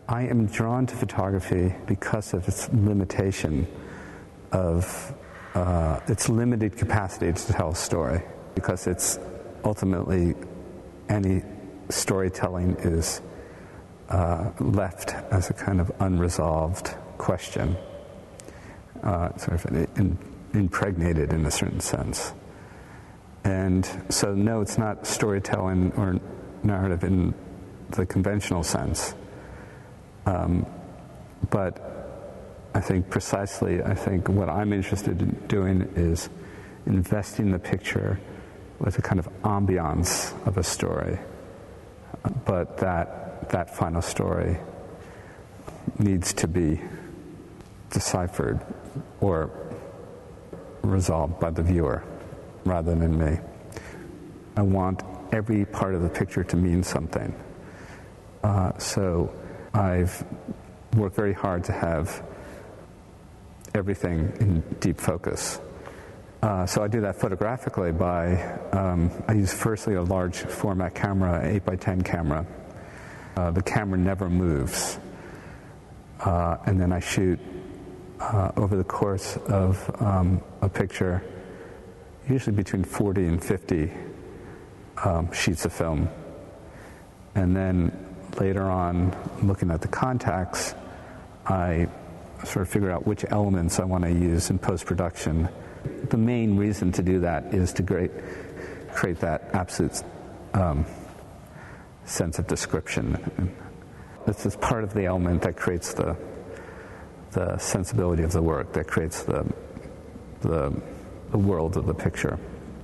I am drawn to photography because of its limitation of its limited capacity to tell a story, because it's ultimately any storytelling is left as a kind of unresolved question, sort of impregnated in a certain sense. And so no, it's not storytelling or narrative in the conventional sense. But I think what I'm interested in doing is investing the picture with a kind of ambiance of a story. But that final story needs to be deciphered or resolved by the viewer rather than me. I want every part of the picture to mean something. So I've worked very hard to have everything in deep focus. So I do that photographically by, I use firstly a large format camera, 8x10 camera. The camera never moves. And then I shoot over the course of a picture, usually between 40 and 50 sheets of film. And then later on, looking at the contacts, I sort of figure out which elements I want to use in post-production. The main reason to do that is to create that absolute sense of description. This is part of the element that creates the sensibility of the work, that creates the world of the picture.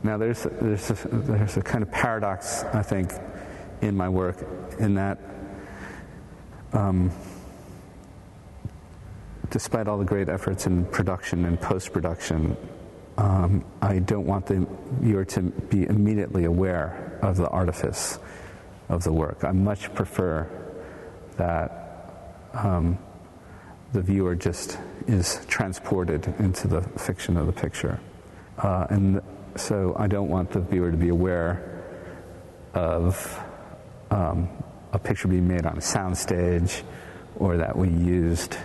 Now there's a kind of paradox, I think, in my work, in that despite all the great efforts in production and post-production, I don't want the viewer to be immediately aware of the artifice of the work. I much prefer that the viewer just is transported into the fiction of the picture. And so I don't want the viewer to be aware of a picture being made on a soundstage, or that we used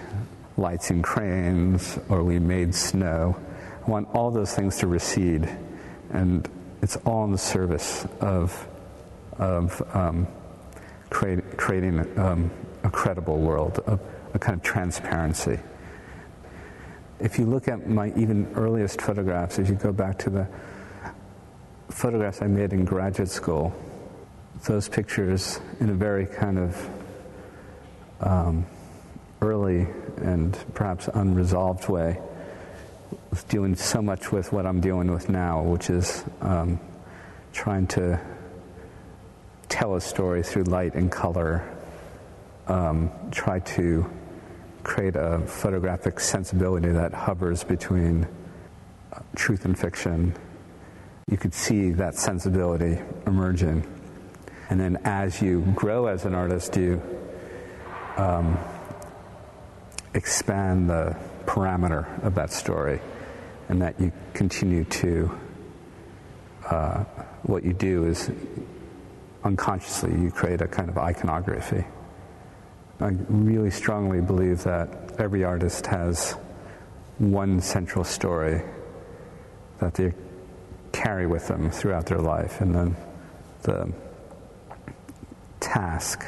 lights and cranes, or we made snow. I want all those things to recede, and it's all in the service of creating a credible world, a kind of transparency. If you look at my even earliest photographs, if you go back to the photographs I made in graduate school, those pictures in a very kind of early and perhaps unresolved way was dealing so much with what I'm dealing with now, which is trying to tell a story through light and color, try to create a photographic sensibility that hovers between truth and fiction. You could see that sensibility emerging. And then as you grow as an artist, you expand the parameter of that story, and that you continue to, what you do is unconsciously you create a kind of iconography. I really strongly believe that every artist has one central story that they carry with them throughout their life, and then the task,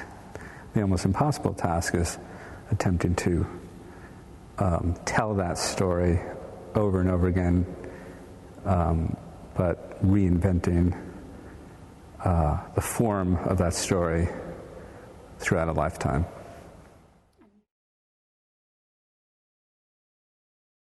the almost impossible task, is attempting to tell that story over and over again, but reinventing the form of that story throughout a lifetime.